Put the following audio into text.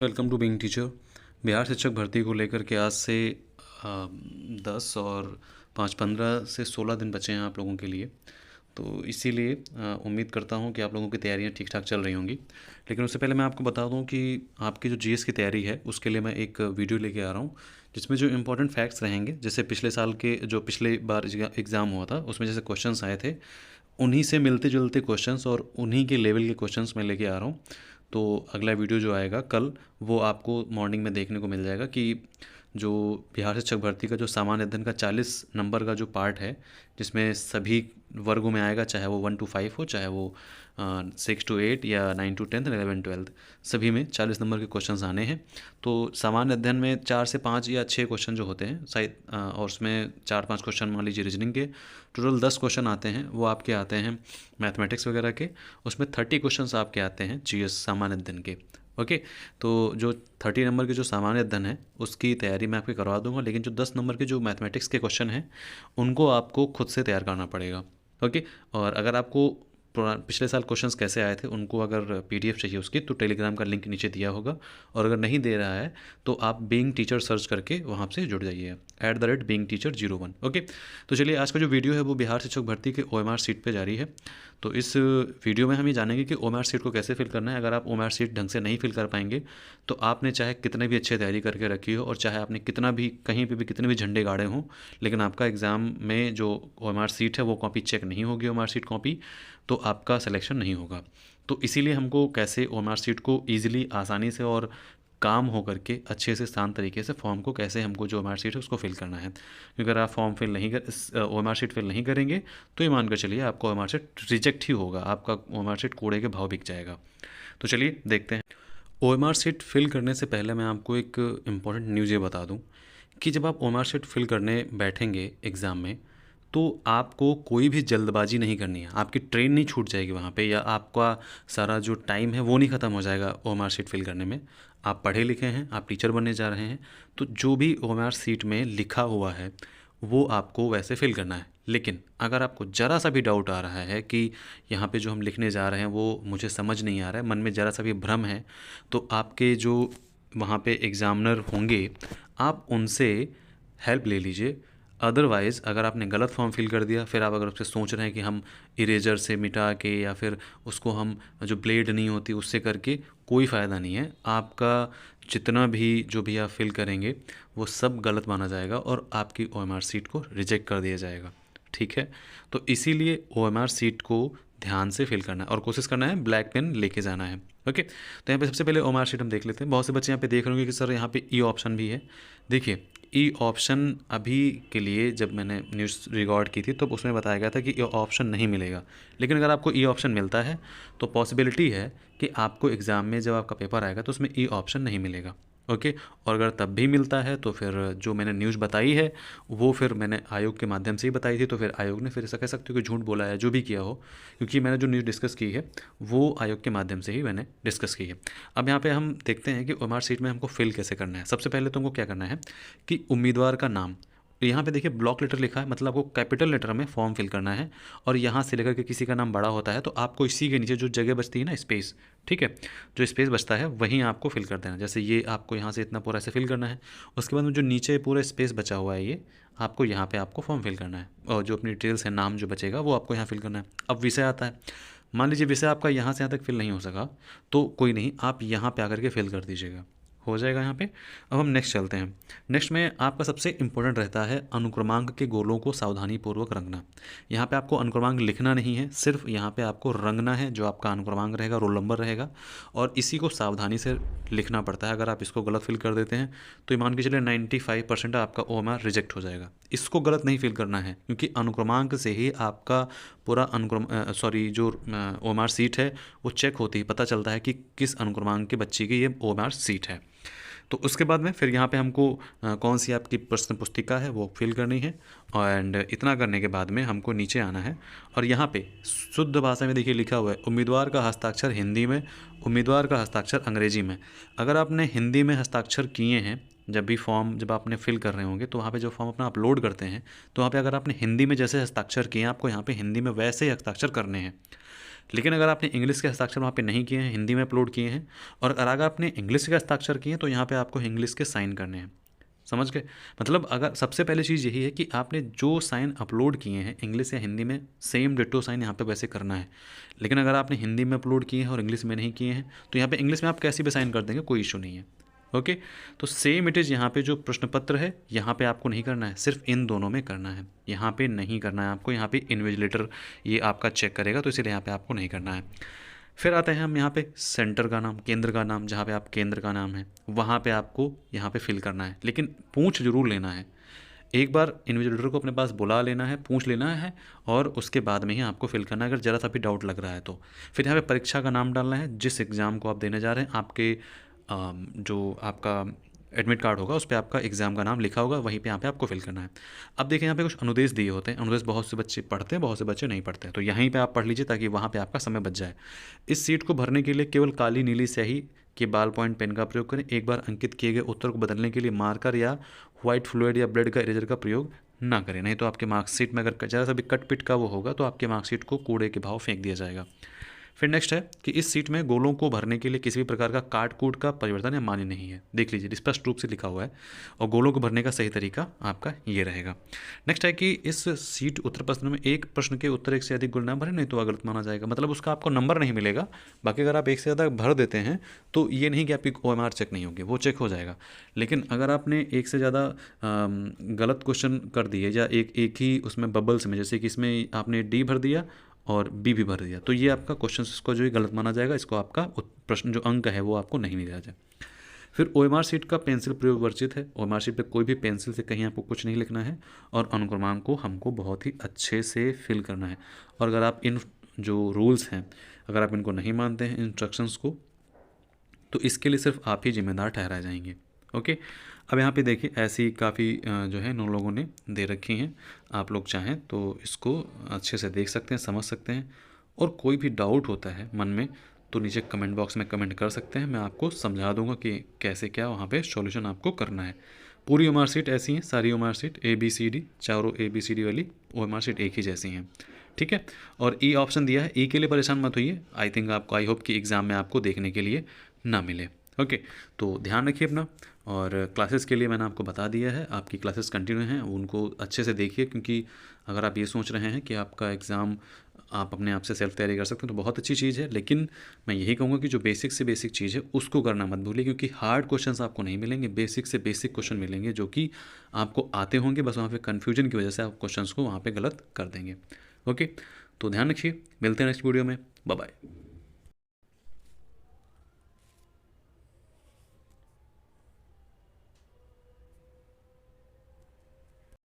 Welcome to being teacher. Bihar शिक्षक भर्ती को लेकर के आज से 10 और 5 15 से 16 दिन बचे हैं आप लोगों के लिए। तो इसीलिए उम्मीद करता हूं कि आप लोगों की तैयारियां ठीक ठाक चल रही होंगी। लेकिन उससे पहले मैं आपको बता दूं कि आपकी जो जीएस की तैयारी है उसके लिए मैं एक वीडियो लेके आ रहा हूं, जिसमें जो इम्पोर्टेंट फैक्ट्स रहेंगे, जैसे पिछले साल के जो पिछले बार एग्ज़ाम हुआ था उसमें जैसे क्वेश्चंस आए थे, उन्हीं से मिलते जुलते क्वेश्चंस और उन्हीं के लेवल के क्वेश्चंस मैं लेके आ रहा हूँ। तो अगला वीडियो जो आएगा कल, वो आपको मॉर्निंग में देखने को मिल जाएगा कि जो बिहार शिक्षक भर्ती का जो सामान्य अध्ययन का 40 नंबर का जो पार्ट है, जिसमें सभी वर्गों में आएगा, चाहे वो 1 to 5 हो, चाहे वो 6 to 8 या 9 to 10, 11 12, सभी में 40 नंबर के क्वेश्चंस आने हैं। तो सामान्य अध्ययन में 4 से 5 या 6 क्वेश्चन जो होते हैं शायद, और उसमें 4 5 क्वेश्चन मान लीजिए रीजनिंग के, टोटल 10 क्वेश्चन आते हैं। वो आपके आते हैं मैथमेटिक्स वगैरह के, उसमें 30 क्वेश्चंस आपके आते हैं जीएस सामान्य अध्ययन के। ओके, तो जो 30 नंबर के जो सामान्य अध्ययन है उसकी तैयारी मैं आपकी करवा दूंगा, लेकिन जो 10 नंबर के जो मैथमेटिक्स के क्वेश्चन हैं उनको आपको खुद से तैयार करना पड़ेगा। ओके, और अगर आपको पिछले साल क्वेश्चंस कैसे आए थे उनको अगर पीडीएफ चाहिए उसकी, तो टेलीग्राम का लिंक नीचे दिया होगा, और अगर नहीं दे रहा है तो आप बीइंग टीचर सर्च करके वहाँ से जुड़ जाइए, @beingteacher01। ओके, तो चलिए आज का जो वीडियो है वो बिहार शिक्षक भर्ती के ओएमआर सीट पे जारी है। तो इस वीडियो में हम ये जानेंगे कि ओएमआर सीट को कैसे फिल करना है। अगर आप ओएमआर सीट ढंग से नहीं फिल कर पाएंगे तो आपने चाहे कितने भी अच्छे तैयारी करके रखी हो, और चाहे आपने कितना भी कहीं पे भी कितने भी झंडे गाड़े हों, लेकिन आपका एग्ज़ाम में जो ओएमआर सीट है वो कॉपी चेक नहीं होगी, ओएमआर सीट कॉपी, तो आपका सिलेक्शन नहीं होगा। तो इसीलिए हमको कैसे ओएमआर सीट को ईजिली, आसानी से और काम हो करके अच्छे से शांत तरीके से फॉर्म को कैसे हमको जो ओएमआर सीट है उसको फिल करना है। क्योंकि अगर आप फॉर्म फिल नहीं कर ओएमआर सीट फिल नहीं करेंगे तो ये मान कर चलिए आपका ओएमआर सीट रिजेक्ट ही होगा, आपका ओएमआर सीट कूड़े के भाव बिक जाएगा। तो चलिए देखते हैं। ओएमआर सीट फिल करने से पहले मैं आपको एक इम्पॉर्टेंट न्यूज़ ये बता दूं कि जब आप ओएमआर सीट फिल करने बैठेंगे एग्ज़ाम में, तो आपको कोई भी जल्दबाजी नहीं करनी है। आपकी ट्रेन नहीं छूट जाएगी वहाँ पे, या आपका सारा जो टाइम है वो नहीं ख़त्म हो जाएगा ओएमआर सीट फिल करने में। आप पढ़े लिखे हैं, आप टीचर बनने जा रहे हैं, तो जो भी ओएमआर सीट में लिखा हुआ है वो आपको वैसे फिल करना है। लेकिन अगर आपको ज़रा सा भी डाउट आ रहा है कि यहाँ पे जो हम लिखने जा रहे हैं वो मुझे समझ नहीं आ रहा है, मन में ज़रा सा भी भ्रम है, तो आपके जो वहाँ पे एग्ज़ामिनर होंगे आप उनसे हेल्प ले लीजिए। अदरवाइज़ अगर आपने गलत फॉर्म फिल कर दिया, फिर आप अगर उससे सोच रहे हैं कि हम इरेजर से मिटा के या फिर उसको हम जो ब्लेड नहीं होती उससे करके, कोई फ़ायदा नहीं है। आपका जितना भी जो भी आप फिल करेंगे वो सब गलत माना जाएगा और आपकी ओएमआर सीट को रिजेक्ट कर दिया जाएगा। ठीक है, तो इसीलिए ओएमआर सीट को ध्यान से फिल करना है और कोशिश करना है ब्लैक पेन लेके जाना है। ओके, तो यहाँ पे सबसे पहले ओएमआर शीट हम देख लेते हैं। बहुत से बच्चे यहाँ पे देख रहे होंगे कि सर यहाँ पे ई ऑप्शन भी है। देखिए, ई ऑप्शन अभी के लिए जब मैंने न्यूज़ रिकॉर्ड की थी तो उसमें बताया गया था कि ई ऑप्शन नहीं मिलेगा। लेकिन अगर आपको ई ऑप्शन मिलता है तो पॉसिबिलिटी है कि आपको एग्ज़ाम में जब आपका पेपर आएगा तो उसमें ई ऑप्शन नहीं मिलेगा। ओके, और अगर तब भी मिलता है तो फिर जो मैंने न्यूज़ बताई है वो फिर मैंने आयोग के माध्यम से ही बताई थी, तो फिर आयोग ने फिर ऐसा कह सकते हो कि झूठ बोला है, जो भी किया हो, क्योंकि मैंने जो न्यूज़ डिस्कस की है वो आयोग के माध्यम से ही मैंने डिस्कस की है। अब यहाँ पे हम देखते हैं कि ओएमआर सीट में हमको फिल कैसे करना है। सबसे पहले तो हमको क्या करना है कि उम्मीदवार का नाम, यहाँ पे देखिए ब्लॉक लेटर लिखा है, मतलब आपको कैपिटल लेटर में फॉर्म फिल करना है, और यहाँ से लेकर के किसी का नाम बड़ा होता है तो आपको इसी के नीचे जो जगह बचती है ना, स्पेस, ठीक है, जो स्पेस बचता है वहीं आपको फिल कर देना। जैसे ये आपको यहाँ से इतना पूरा ऐसे फिल करना है। उसके बाद में जो नीचे पूरा स्पेस बचा हुआ है ये आपको यहाँ पे आपको फॉर्म फिल करना है, और जो अपनी डिटेल्स है, नाम जो बचेगा वो आपको यहाँ फिल करना है। अब विषय आता है। मान लीजिए विषय आपका यहाँ से यहाँ तक फिल नहीं हो सका तो कोई नहीं, आप यहाँ पे आकर के फिल कर दीजिएगा, हो जाएगा यहाँ पे। अब हम नेक्स्ट चलते हैं। नेक्स्ट में आपका सबसे इंपॉर्टेंट रहता है अनुक्रमांक के गोलों को सावधानीपूर्वक रंगना। यहाँ पे आपको अनुक्रमांक लिखना नहीं है, सिर्फ यहाँ पे आपको रंगना है। जो आपका अनुक्रमांक रहेगा, रोल नंबर रहेगा, और इसी को सावधानी से लिखना पड़ता है। अगर आप इसको गलत फिल कर देते हैं तो मान के चलिए 95% आपका ओएमआर रिजेक्ट हो जाएगा। इसको गलत नहीं फिल करना है, क्योंकि अनुक्रमांक से ही आपका पूरा जो ओएमआर सीट है वो चेक होती है, पता चलता है कि किस अनुक्रमांक के बच्चे की ये ओएमआर सीट है। तो उसके बाद में फिर यहाँ पे हमको कौन सी आपकी प्रश्न पुस्तिका है वो फिल करनी है, एंड इतना करने के बाद में हमको नीचे आना है, और यहाँ पे शुद्ध भाषा में देखिए लिखा हुआ है उम्मीदवार का हस्ताक्षर हिंदी में, उम्मीदवार का हस्ताक्षर अंग्रेजी में। अगर आपने हिंदी में हस्ताक्षर किए हैं, जब आपने फिल कर रहे होंगे तो वहाँ पे जो फॉर्म अपना अपलोड करते हैं तो वहाँ पे अगर आपने हिंदी में जैसे हस्ताक्षर किए हैं, आपको यहाँ पे हिंदी में वैसे ही हस्ताक्षर करने हैं। लेकिन अगर आपने इंग्लिश के हस्ताक्षर वहाँ पे नहीं किए हैं, हिंदी में अपलोड किए हैं, और अगर आपने इंग्लिश के हस्ताक्षर किए हैं तो यहाँ पे आपको इंग्लिश के साइन करने हैं। समझ गए? मतलब अगर सबसे पहले चीज़ यही है कि आपने जो साइन अपलोड किए हैं इंग्लिश या हिंदी में, सेम डिट्टो साइन यहाँ पे वैसे करना है। लेकिन अगर आपने हिंदी में अपलोड किए हैं और इंग्लिश में नहीं किए हैं तो यहाँ पे इंग्लिश में आप कैसे भी साइन कर देंगे, कोई इशू नहीं है। ओके, तो सेम इट इज़ यहाँ पे जो प्रश्न पत्र है यहाँ पे आपको नहीं करना है, सिर्फ इन दोनों में करना है, यहाँ पे नहीं करना है आपको। यहाँ पे इन्विजिलेटर ये आपका चेक करेगा, तो इसीलिए यहाँ पे आपको नहीं करना है। फिर आते हैं हम यहाँ पे सेंटर का नाम, केंद्र का नाम, जहाँ पे आप केंद्र का नाम है वहाँ पे आपको यहाँ पे फिल करना है, लेकिन पूछ जरूर लेना है। एक बार इन्विजिलेटर को अपने पास बुला लेना है, पूछ लेना है, और उसके बाद में ही आपको फिल करना है अगर ज़रा सा भी डाउट लग रहा है तो। फिर यहाँ पे परीक्षा का नाम डालना है, जिस एग्ज़ाम को आप देने जा रहे हैं, आपके जो आपका एडमिट कार्ड होगा उस पर आपका एग्ज़ाम का नाम लिखा होगा, वहीं पे यहाँ पे आपको फिल करना है। अब देखिए यहाँ पे कुछ अनुदेश दिए होते हैं, अनुदेश बहुत से बच्चे पढ़ते हैं, बहुत से बच्चे नहीं पढ़ते हैं, तो यहीं पे आप पढ़ लीजिए ताकि वहाँ पे आपका समय बच जाए। इस सीट को भरने के लिए केवल काली नीली स्याही के बाल पॉइंट पेन का प्रयोग करें। एक बार अंकित किए गए उत्तर को बदलने के लिए मार्कर या व्हाइट फ्लूइड या ब्लेड का इरेजर का प्रयोग ना करें, नहीं तो आपके मार्कशीट में अगर ज़रा सा भी कट पिट का वो होगा तो आपके मार्कशीट को कूड़े के भाव फेंक दिया जाएगा। फिर नेक्स्ट है कि इस सीट में गोलों को भरने के लिए किसी भी प्रकार का काट कूट का परिवर्तन या मान्य नहीं है। देख लीजिए स्पष्ट रूप से लिखा हुआ है, और गोलों को भरने का सही तरीका आपका ये रहेगा। नेक्स्ट है कि इस सीट उत्तर प्रश्न में एक प्रश्न के उत्तर एक से अधिक गुण ना भरें, नहीं तो गलत माना जाएगा, मतलब उसका आपको नंबर नहीं मिलेगा। बाकी अगर आप एक से ज़्यादा भर देते हैं तो ये नहीं कि आपकी OMR चेक नहीं होगी, वो चेक हो जाएगा। लेकिन अगर आपने एक से ज़्यादा गलत क्वेश्चन कर दिए या एक ही उसमें बबल्स में, जैसे कि इसमें आपने डी भर दिया और बी भी भर दिया, तो ये आपका क्वेश्चन को जो है गलत माना जाएगा, इसको आपका प्रश्न जो अंक है वो आपको नहीं मिला जाए। फिर OMR सीट का पेंसिल प्रयोग वर्जित है। OMR सीट पे कोई भी पेंसिल से कहीं आपको कुछ नहीं लिखना है, और अनुक्रमांक को हमको बहुत ही अच्छे से फिल करना है। और अगर आप इन जो रूल्स हैं अगर आप इनको नहीं मानते हैं, इंस्ट्रक्शंस को, तो इसके लिए सिर्फ आप ही जिम्मेदार ठहराए जाएंगे। ओके, अब यहाँ पे देखिए ऐसी काफ़ी जो है इन लोगों ने दे रखी हैं, आप लोग चाहें तो इसको अच्छे से देख सकते हैं, समझ सकते हैं, और कोई भी डाउट होता है मन में तो नीचे कमेंट बॉक्स में कमेंट कर सकते हैं, मैं आपको समझा दूंगा कि कैसे क्या वहाँ पे सॉल्यूशन आपको करना है। पूरी OMR सीट ऐसी हैं, सारी OMR सीट ABCD, चारों ABCD वाली OMR सीट एक ही जैसी हैं, ठीक है। और ई ऑप्शन दिया है, ई के लिए परेशान मत होइए, आई थिंक आपको, आई होप कि एग्ज़ाम में आपको देखने के लिए ना मिले। ओके, तो ध्यान रखिए अपना। और क्लासेस के लिए मैंने आपको बता दिया है, आपकी क्लासेस कंटिन्यू हैं, उनको अच्छे से देखिए, क्योंकि अगर आप ये सोच रहे हैं कि आपका एग्ज़ाम आप अपने आप से सेल्फ तैयारी कर सकते हैं तो बहुत अच्छी चीज़ है, लेकिन मैं यही कहूँगा कि जो बेसिक से बेसिक चीज़ है उसको करना मत भूलिए, क्योंकि हार्ड क्वेश्चंस आपको नहीं मिलेंगे, बेसिक से बेसिक क्वेश्चन मिलेंगे जो कि आपको आते होंगे, बस वहाँ पे कन्फ्यूजन की वजह से आप क्वेश्चंस को वहाँ पे गलत कर देंगे। ओके, तो ध्यान रखिए, मिलते हैं नेक्स्ट वीडियो में, बाय बाय।